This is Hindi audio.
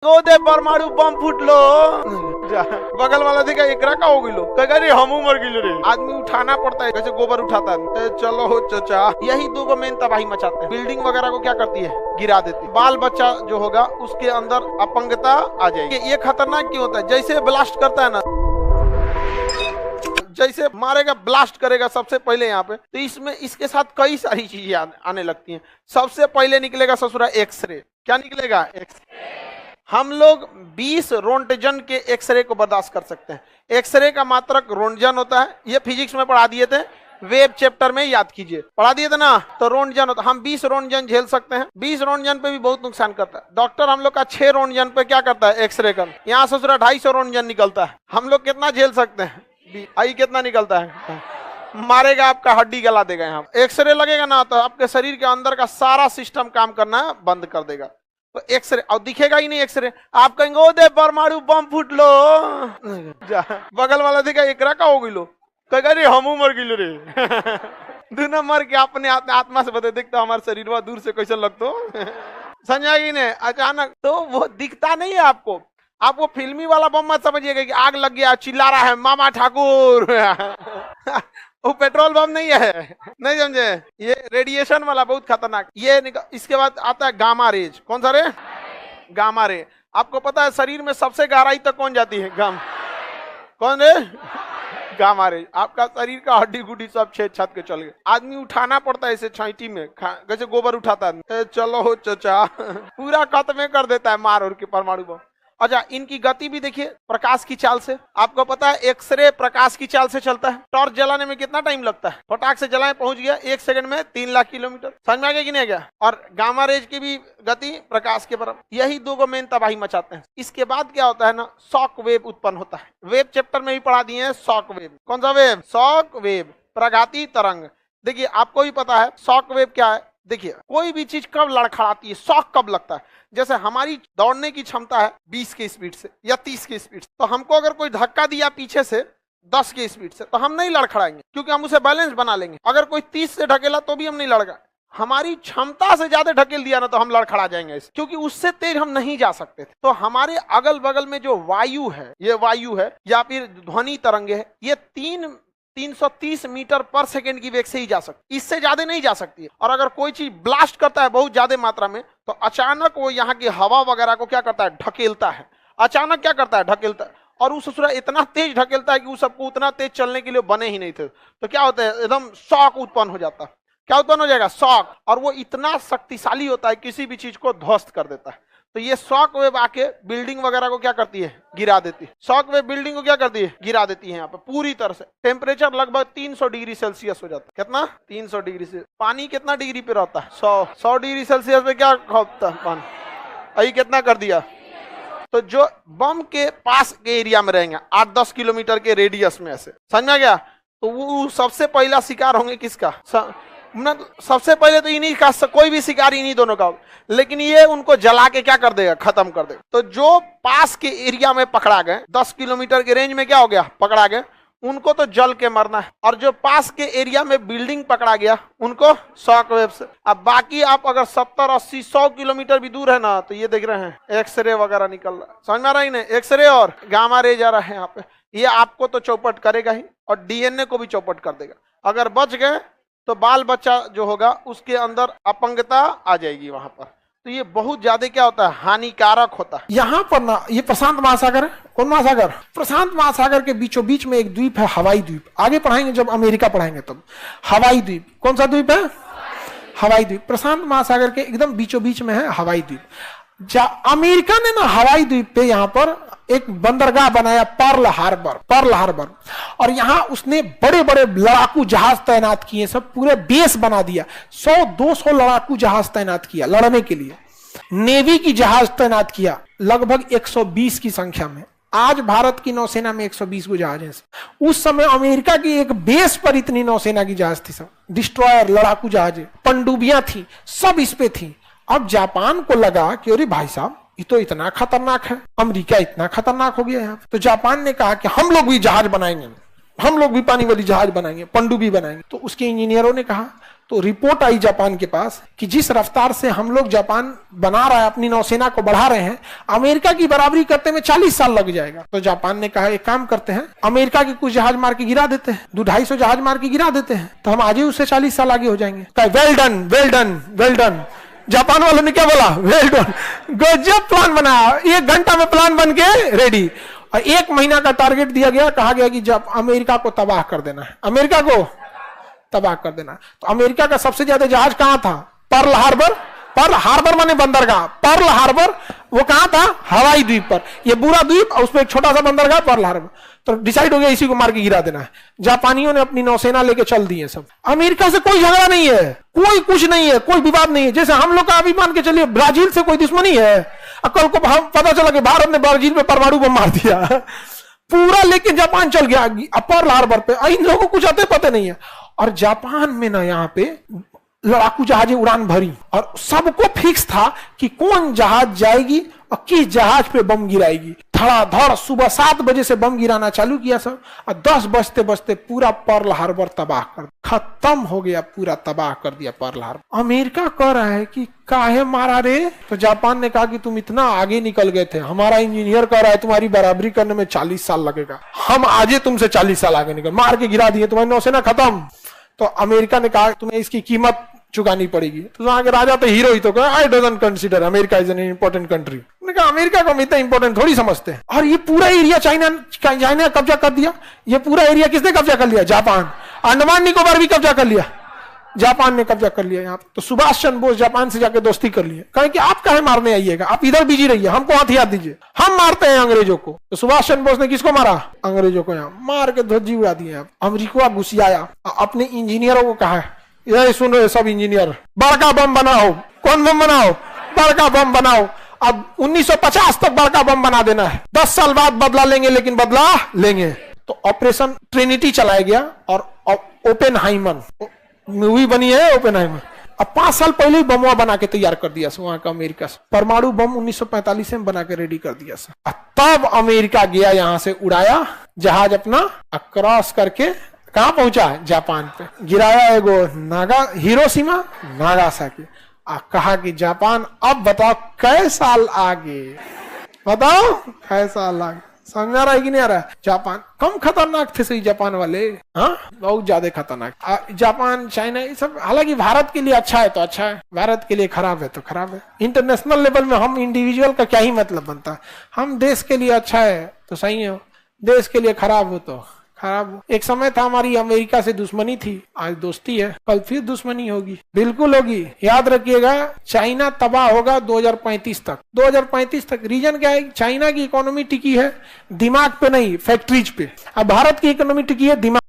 दो दे परमाणु बम फुटलो बगल वाला देखा एकरा का हो गिलो कह रे हम मर गिलो रे। आदमी उठाना पड़ता है जैसे गोबर उठाता है। चलो हो चचा, यही दो मेन तबाही मचाते हैं। बिल्डिंग वगैरह को क्या करती है, गिरा देती है। बाल बच्चा जो होगा उसके अंदर अपंगता आ जाएगी। ये खतरनाक क्यों होता है? जैसे ब्लास्ट करता है ना, जैसे मारेगा ब्लास्ट करेगा सबसे पहले यहाँ पे, तो इसमें इसके साथ कई सारी चीजें आने लगती हैं। सबसे पहले निकलेगा ससुरा एक्सरे। क्या निकलेगा? एक्सरे। हम लोग 20 रोंटजन के एक्सरे को बर्दाश्त कर सकते हैं। एक्सरे का मात्रक रोंटजन होता है। ये फिजिक्स में पढ़ा दिए थे, वेब चैप्टर में याद कीजिए, पढ़ा दिए थे ना। तो रोंटजन होता है, हम 20 रोंटजन झेल सकते हैं। 20 रोंटजन पे भी बहुत नुकसान करता है। डॉक्टर हम लोग का 6 रोंटजन पे क्या करता है? एक्सरे कर। यहाँ ससुरा 250 रोंटजन निकलता है। हम लोग कितना झेल सकते हैं? आई कितना निकलता है? मारेगा, आपका हड्डी गला देगा। यहाँ एक्सरे लगेगा ना तो आपके शरीर के अंदर का सारा सिस्टम काम करना बंद कर देगा। तो एक्सरे और दिखेगा ही नहीं। एक्सरे आप कहेंगे ओ दे परमाणु बम फुट लो बगल वाला देखा एकरा का हो गिलो कह रे हम मर गिलो रे दोनों मर के अपने आत्मा से बता देखता हमारे शरीर दूर से कैसे लगतो समझा कि नहीं? अचानक तो वो दिखता नहीं है आपको। आप वो फिल्मी वाला बम मत समझिएगा कि आग लग गया चिल्ला रहा है मामा ठाकुर वो पेट्रोल बम नहीं है, नहीं समझे? ये रेडिएशन वाला बहुत खतरनाक। ये इसके बाद आता है गामा रेज। कौन सा रे? Gamma ray. आपको पता है शरीर में सबसे गहराई तक कौन जाती है? कौन रे? Gamma rays. आपका शरीर का हड्डी गुड्डी सब छेद छत के चल गए। आदमी उठाना पड़ता है इसे छाइटी में, जैसे गोबर उठाता है। चलो हो चचा, पूरा खत्म कर देता है मार और के परमाणु बम। अच्छा, इनकी गति भी देखिए प्रकाश की चाल से। आपको पता है एक्सरे प्रकाश की चाल से चलता है। टॉर्च जलाने में कितना टाइम लगता है? फटाक से जलाएं, पहुंच गया 1 सेकंड में 3 लाख किलोमीटर। समझ में आ गया कि नहीं गया? और गामा रेज की भी गति प्रकाश के बराबर। यही दो मेन तबाही मचाते हैं। इसके बाद क्या होता है ना, शॉक वेव उत्पन्न होता है। वेब चैप्टर में भी पढ़ा दिए हैं शॉक वेव। कौन सा वेव? शॉक वेव, प्रघाती तरंग। देखिए आपको भी पता है शॉक वेव क्या है। देखिए कोई भी चीज कब लड़खड़ाती है, शॉक कब लगता है? जैसे हमारी दौड़ने की क्षमता है 20 के स्पीड से या 30 के स्पीड से, तो हमको अगर कोई धक्का दिया पीछे से 10 के स्पीड से, तो हम नहीं लड़खड़ाएंगे क्योंकि हम उसे बैलेंस बना लेंगे। अगर कोई 30 से ढकेला तो भी हम नहीं लड़का। हमारी क्षमता से ज्यादा ढकेल दिया ना तो हम लड़खड़ा जाएंगे, क्योंकि उससे तेज हम नहीं जा सकते थे। तो हमारे अगल बगल में जो वायु है, ये वायु है या फिर ध्वनि तरंगे है, ये 330 मीटर पर सेकेंड की वेग से ही जा सकती, इससे ज्यादा नहीं जा सकती है। और अगर कोई चीज ब्लास्ट करता है बहुत ज्यादा मात्रा में, तो अचानक वो यहाँ की हवा वगैरह को क्या करता है? ढकेलता है। अचानक क्या करता है? ढकेलता है। और उस ससुरा इतना तेज ढकेलता है कि उस सबको उतना तेज चलने के लिए बने ही नहीं थे। तो क्या होता है? एकदम शॉक उत्पन्न हो जाता है। क्या उत्पन्न हो जाएगा? शॉक। और वो इतना शक्तिशाली होता है, किसी भी चीज को ध्वस्त कर देता है। तो ये शॉक वेव आके बिल्डिंग वगैरह को क्या करती है? गिरा देती है। शॉक वेव बिल्डिंग को क्या करती है? गिरा देती है। यहाँ पे पूरी तरह से टेम्परेचर लगभग 300 डिग्री सेल्सियस हो जाता है। कितना? 300 डिग्री से। पानी कितना डिग्री पे रहता है? 100 डिग्री सेल्सियस पे क्या होता है पानी? अभी कितना कर दिया? तो जो बम के पास के एरिया में रहेंगे 8-10 किलोमीटर के रेडियस में, ऐसे समझ में आ गया? तो वो सबसे पहला शिकार होंगे किसका? सबसे पहले तो इन्हीं का, कोई भी शिकार इन्हीं दोनों का, लेकिन ये उनको जला के क्या कर देगा? खत्म कर देगा। तो जो पास के एरिया में पकड़ा गए, 10 किलोमीटर के रेंज में क्या हो गया? पकड़ा गए, उनको तो जल के मरना है। और जो पास के एरिया में बिल्डिंग पकड़ा गया, उनको शॉक वेव से। अब बाकी आप अगर 70, 80, 100 किलोमीटर भी दूर है ना, तो ये देख रहे हैं एक्सरे वगैरह निकल रहा है। समझ में आ रहा है? एक्सरे और गामा रे जा रहा है यहाँ पे। ये आपको तो चौपट करेगा ही, और डीएनए को भी चौपट कर देगा। अगर बच गए तो बाल बच्चा जो होगा उसके अंदर अपंगता आ जाएगी वहां पर। तो ये बहुत ज्यादा क्या होता है? हानिकारक होता है। यहाँ पर ना, ये प्रशांत महासागर है। कौन महासागर? प्रशांत महासागर के बीचों बीच में एक द्वीप है, हवाई द्वीप। आगे पढ़ाएंगे जब अमेरिका पढ़ाएंगे तब। हवाई द्वीप। कौन सा द्वीप है? हवाई द्वीप। प्रशांत महासागर के एकदम बीचों बीच में है हवाई द्वीप। अमेरिका ने ना हवाई द्वीप पे यहाँ पर एक बंदरगाह बनाया, पर्ल हार्बर। और यहाँ उसने बड़े बड़े लड़ाकू जहाज तैनात किए, सब पूरे बेस बना दिया। 100-200 लड़ाकू जहाज तैनात किया लड़ने के लिए। नेवी की जहाज तैनात किया लगभग 120 की संख्या में। आज भारत की नौसेना में 120 को जहाज है। उस समय अमेरिका की एक बेस पर इतनी नौसेना की जहाज थी, सब डिस्ट्रॉयर, लड़ाकू जहाज, पनडुब्बियां थी, सब इस पे थी। अब जापान को लगा कि अरे भाई साहब ये तो इतना खतरनाक है, अमेरिका इतना खतरनाक हो गया है। तो जापान ने कहा कि हम लोग भी जहाज बनाएंगे, हम लोग भी पानी वाली जहाज बनाएंगे, पनडुब्बी बनाएंगे। तो उसके इंजीनियरों ने कहा तो रिपोर्ट आई जापान के पास कि जिस रफ्तार से हम लोग जापान बना रहा है, अपनी नौसेना को बढ़ा रहे हैं, अमेरिका की बराबरी करते में 40 साल लग जाएगा। तो जापान ने कहा एक काम करते हैं, अमेरिका के कुछ जहाज मार के गिरा देते हैं, 200-250 जहाज मार के गिरा देते हैं, तो हम आज ही उससे 40 साल आगे हो जाएंगे। कहा well done, well done, well done. Japan वालों ने क्या बोला? Well done. गजब प्लान बनाया, 1 घंटा में प्लान बन के रेडी। और 1 महीना का टारगेट दिया गया, कहा गया कि जब अमेरिका को तबाह कर देना है, अमेरिका को तबाह कर देना। तो अमेरिका का सबसे ज्यादा जहाज कहां था? Pearl Harbor. पर्ल हार्बर माने बंदरगाह, पर्ल हार्बर वो कहां था? हवाई द्वीप पर। ये पूरा द्वीप और उसमें एक छोटा सा बंदरगाह पर्ल हार्बर। तो डिसाइड हो गया इसी को मार के गिरा देना है। जापानियों ने अपनी नौसेना लेके चल दी है सब। अमेरिका से कोई झगड़ा नहीं है, कोई कुछ नहीं है, कोई विवाद नहीं है। जैसे हम लोग का अभी मान के चलिए ब्राजील से कोई दुश्मनी है, कल को पता चला कि भारत ने ब्राजील में परमाणु बम मार दिया पूरा, लेकिन जापान चल गया पर्ल हार्बर पे। इन लोगों को कुछ आते पते नहीं है। और जापान में ना यहाँ पे लड़ाकू जहाजें उड़ान भरी और सबको फिक्स था कि कौन जहाज जाएगी और किस जहाज पे बम गिराएगी। धड़ाधड़ सुबह 7 बजे से बम गिराना चालू किया सब, और 10 बजते बजते पूरा पर्ल हार्बर तबाह कर, खत्म हो गया, पूरा तबाह कर दिया पर्ल हार्बर। अमेरिका कह रहा है कि काहे मारा रे? तो जापान ने कहा कि तुम इतना आगे निकल गए थे, हमारा इंजीनियर कह रहा है तुम्हारी बराबरी करने में 40 साल लगेगा, हम आज तुमसे 40 साल आगे निकल, मार के गिरा दिए, तुम्हारी नौसेना खत्म। तो अमेरिका ने कहा तुम्हें इसकी कीमत चुकानी पड़ेगी। तो वहां के राजा तो हीरो ही तो कहा I doesn't consider America is an important country. उन्होंने कहा अमेरिका को हम इतना इंपॉर्टेंट थोड़ी समझते हैं। और ये पूरा एरिया चाइना ने कब्जा कर दिया। ये पूरा एरिया किसने कब्जा कर लिया? जापान। अंडमान निकोबार भी कब्जा कर लिया, जापान ने कब्जा कर लिया यहाँ। तो सुभाष चंद्र बोस जापान से जाके दोस्ती कर लिए, कहे कि आप काहे मारने आइएगा, आप इधर बिजी रहिए, हमको हथियार दीजिए, हम मारते हैं अंग्रेजों को। तो सुभाष चंद्र बोस ने किसको मारा? अंग्रेजों को। यहाँ मार के ध्वजी उड़ा दिए। अमेरिका घुसियाया, अपने इंजीनियरों को कहा ये सुन रहे सब इंजीनियर, बड़का बम बनाओ। कौन बम बनाओ? बड़का बम बनाओ। अब 1950 तक बड़का बम बना देना है, 10 साल बाद बदला लेंगे, लेकिन बदला लेंगे। तो ऑपरेशन ट्रिनिटी चलाया गया और ओपेनहाइमर मूवी बनी है, ओपेनहाइमर। अब 5 साल पहले ही बमवा बना के तैयार कर दिया वहां का अमेरिका से, परमाणु बम 1945 में बना के रेडी कर दिया। तब अमेरिका गया, यहां से उड़ाया जहाज अपना, क्रॉस करके कहां पहुंचा? जापान पे गिराया एगो हिरोशिमा नागासाकी। कहा कि जापान अब बताओ कै साल आगे, बताओ कै साल आगे। समझ रहा है कि नहीं आ रहा है? जापान कम खतरनाक थे सही जापान वाले, हाँ बहुत ज्यादा खतरनाक। जापान चाइना ये सब, हालांकि भारत के लिए अच्छा है तो अच्छा है, भारत के लिए खराब है तो खराब है। इंटरनेशनल लेवल में हम इंडिविजुअल का क्या ही मतलब बनता है। हम देश के लिए अच्छा है तो सही है, देश के लिए खराब हो तो खराब हो। एक समय था हमारी अमेरिका से दुश्मनी थी, आज दोस्ती है, कल फिर दुश्मनी होगी, बिल्कुल होगी। याद रखिएगा चाइना तबाह होगा 2035 तक। 2035 तक रीजन क्या है? चाइना की इकोनॉमी टिकी है दिमाग पे नहीं, फैक्ट्रीज पे। अब भारत की इकोनॉमी टिकी है दिमाग